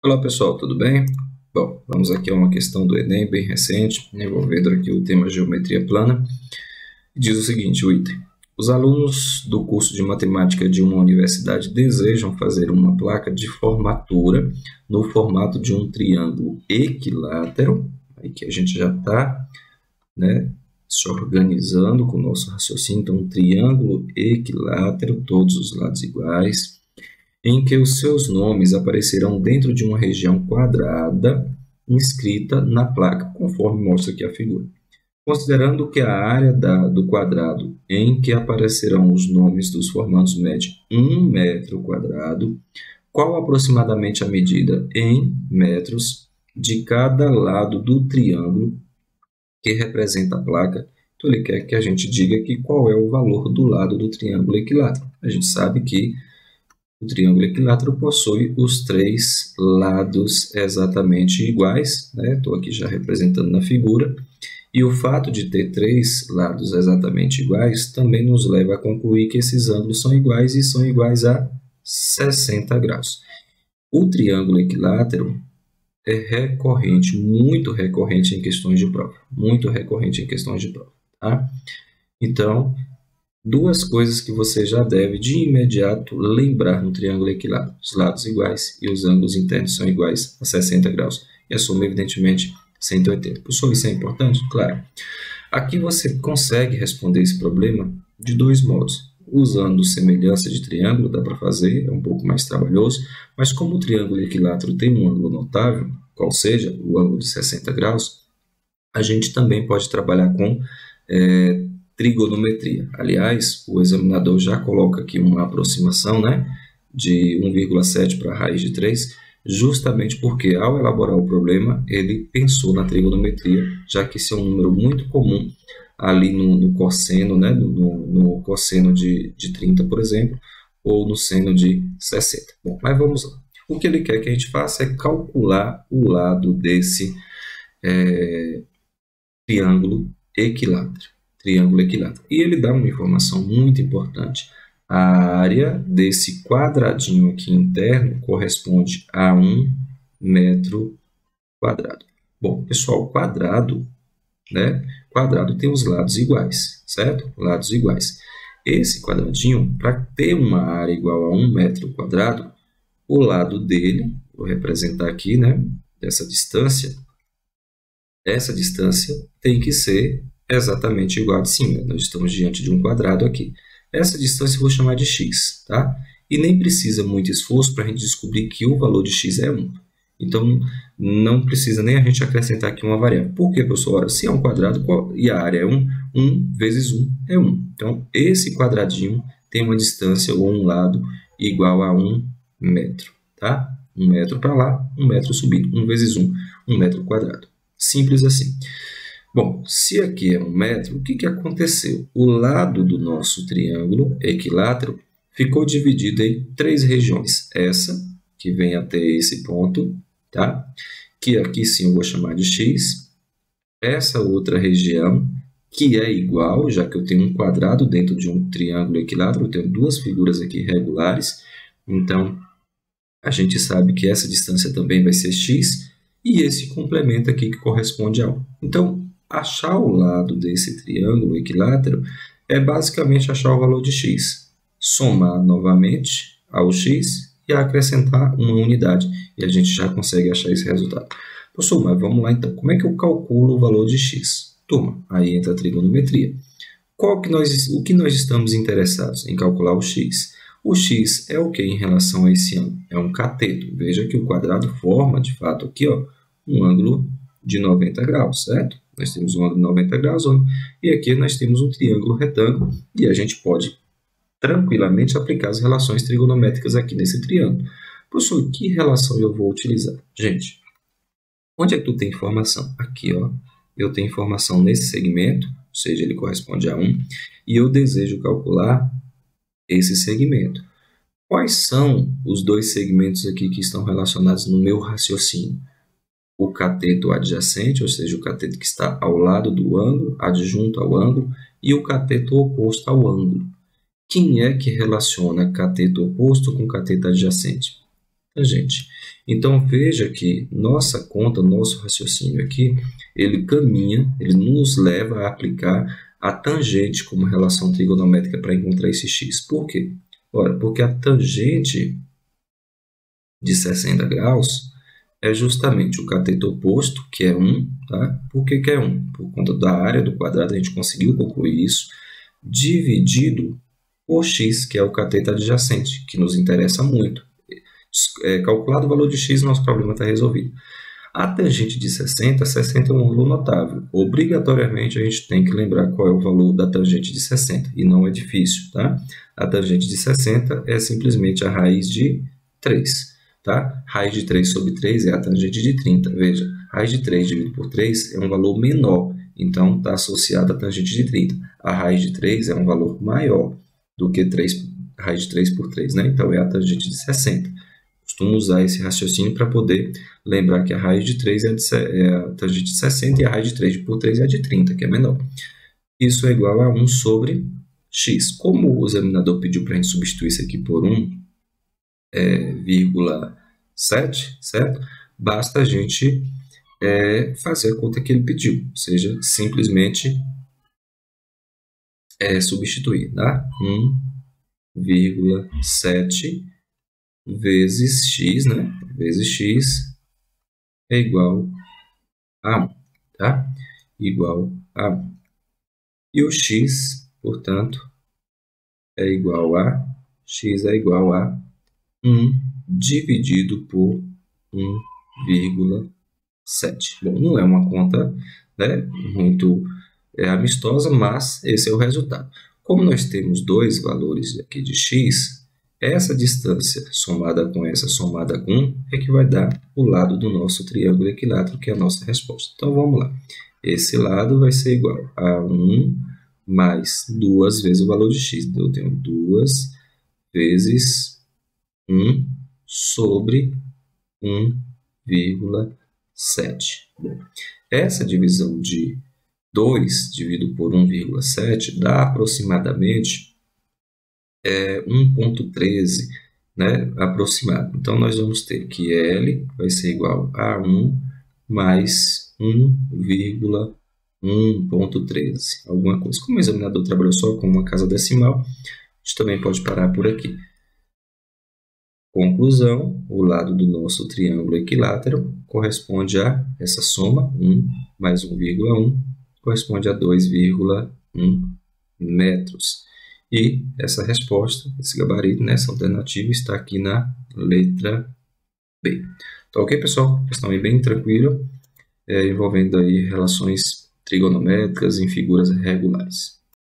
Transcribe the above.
Olá pessoal, tudo bem? Bom, vamos aqui a uma questão do Enem bem recente, envolvendo aqui o tema geometria plana. Diz o seguinte, o item: os alunos do curso de matemática de uma universidade desejam fazer uma placa de formatura no formato de um triângulo equilátero. Aí que a gente já está, se organizando com o nosso raciocínio. Então, um triângulo equilátero, todos os lados iguais, em que os seus nomes aparecerão dentro de uma região quadrada inscrita na placa, conforme mostra aqui a figura. Considerando que a área do quadrado em que aparecerão os nomes dos formandos mede 1 metro quadrado, qual aproximadamente a medida em metros de cada lado do triângulo que representa a placa? Então, ele quer que a gente diga aqui qual é o valor do lado do triângulo equilátero. A gente sabe que o triângulo equilátero possui os três lados exatamente iguais, Estou aqui já representando na figura. E o fato de ter três lados exatamente iguais também nos leva a concluir que esses ângulos são iguais e são iguais a 60 graus. O triângulo equilátero é recorrente, muito recorrente em questões de prova. Muito recorrente em questões de prova, tá? Então, duas coisas que você já deve de imediato lembrar no triângulo equilátero: os lados iguais e os ângulos internos são iguais a 60 graus. E a soma, evidentemente, 180. Professor, isso é importante? Claro. Aqui você consegue responder esse problema de dois modos. Usando semelhança de triângulo, dá para fazer, é um pouco mais trabalhoso, mas como o triângulo equilátero tem um ângulo notável, qual seja o ângulo de 60 graus, a gente também pode trabalhar com trigonometria. Aliás, o examinador já coloca aqui uma aproximação, de 1,7 para a raiz de 3, justamente porque, ao elaborar o problema, ele pensou na trigonometria, já que esse é um número muito comum ali no cosseno, no cosseno de 30, por exemplo, ou no seno de 60. Bom, mas vamos lá. O que ele quer que a gente faça é calcular o lado desse triângulo equilátero. E ele dá uma informação muito importante. A área desse quadradinho aqui interno corresponde a 1 metro quadrado. Bom, pessoal, quadrado tem os lados iguais, certo? Lados iguais. Esse quadradinho, para ter uma área igual a 1 metro quadrado, o lado dele, vou representar aqui, dessa distância, essa distância tem que ser exatamente igual a de cima. Nós estamos diante de um quadrado aqui. Essa distância eu vou chamar de x, tá? E nem precisa muito esforço para a gente descobrir que o valor de x é 1. Então, não precisa nem a gente acrescentar aqui uma variável. Por quê, professor? Se é um quadrado e a área é 1, 1 vezes 1 é 1. Então, esse quadradinho tem uma distância ou um lado igual a 1 metro, tá? 1 metro para lá, 1 metro subindo. 1 vezes 1, 1 metro quadrado. Simples assim. Bom, se aqui é 1 metro, o que aconteceu? O lado do nosso triângulo equilátero ficou dividido em três regiões. Essa, que vem até esse ponto, tá? Que aqui sim eu vou chamar de x. Essa outra região, que é igual, já que eu tenho um quadrado dentro de um triângulo equilátero, eu tenho duas figuras aqui regulares, então a gente sabe que essa distância também vai ser x, e esse complemento aqui que corresponde a 1. Então, achar o lado desse triângulo equilátero é basicamente achar o valor de x, somar novamente ao x e acrescentar uma unidade, e a gente já consegue achar esse resultado. Professor, mas vamos lá então, como é que eu calculo o valor de x? Turma, aí entra a trigonometria. O que nós estamos interessados em calcular o x? O x é o que em relação a esse ângulo? É um cateto. Veja que o quadrado forma, de fato, aqui um ângulo de 90 graus, certo? Nós temos um ângulo de 90 graus, e aqui nós temos um triângulo retângulo, e a gente pode tranquilamente aplicar as relações trigonométricas aqui nesse triângulo. Professor, que relação eu vou utilizar? Gente, onde é que tu tem informação? Aqui, eu tenho informação nesse segmento, ou seja, ele corresponde a 1, e eu desejo calcular esse segmento. Quais são os dois segmentos aqui que estão relacionados no meu raciocínio? O cateto adjacente, ou seja, o cateto que está ao lado do ângulo, adjunto ao ângulo, e o cateto oposto ao ângulo. Quem é que relaciona cateto oposto com cateto adjacente? Gente, Então, veja que nossa conta, nosso raciocínio aqui, ele caminha, ele nos leva a aplicar a tangente como relação trigonométrica para encontrar esse x. Por quê? Ora, porque a tangente de 60 graus é justamente o cateto oposto, que é 1, tá? Por que é 1? Por conta da área do quadrado, a gente conseguiu concluir isso, dividido por x, que é o cateto adjacente, que nos interessa muito. Calculado o valor de x, nosso problema está resolvido. A tangente de 60, 60 é um ângulo notável. Obrigatoriamente, a gente tem que lembrar qual é o valor da tangente de 60, e não é difícil, tá? A tangente de 60 é simplesmente a raiz de 3, tá? Raiz de 3 sobre 3 é a tangente de 30. Veja, raiz de 3 dividido por 3 é um valor menor, então está associado à tangente de 30. A raiz de 3 é um valor maior do que raiz de 3 por 3, né? Então, é a tangente de 60. Costumo usar esse raciocínio para poder lembrar que a raiz de 3 é a tangente de 60 e a raiz de 3 por 3 é a de 30, que é menor. Isso é igual a 1 sobre x. Como o examinador pediu para a gente substituir isso aqui por 1,7, certo? Basta a gente fazer a conta que ele pediu, ou seja, simplesmente substituir, tá? 1,7 vezes x, né? Vezes x é igual a 1, tá? Igual a 1. E o x, portanto, x é igual a 1 dividido por 1,7. Bom, não é uma conta, né, muito amistosa, mas esse é o resultado. Como nós temos dois valores aqui de x, essa distância somada com essa somada com 1 é que vai dar o lado do nosso triângulo equilátero, que é a nossa resposta. Então, vamos lá. Esse lado vai ser igual a 1 mais 2 vezes o valor de x. Então, eu tenho 2 vezes 1 sobre 1,7. Bom, essa divisão de 2 dividido por 1,7 dá aproximadamente 1,13, né, aproximado. Então, nós vamos ter que L vai ser igual a 1 mais 1,1,13, alguma coisa. Como o examinador trabalhou só com uma casa decimal, a gente também pode parar por aqui. Conclusão, o lado do nosso triângulo equilátero corresponde a essa soma, 1 mais 1,1, corresponde a 2,1 metros. E essa resposta, esse gabarito, nessa alternativa, está aqui na letra B. Tá ok, pessoal? Questão aí bem tranquila, envolvendo aí relações trigonométricas em figuras regulares.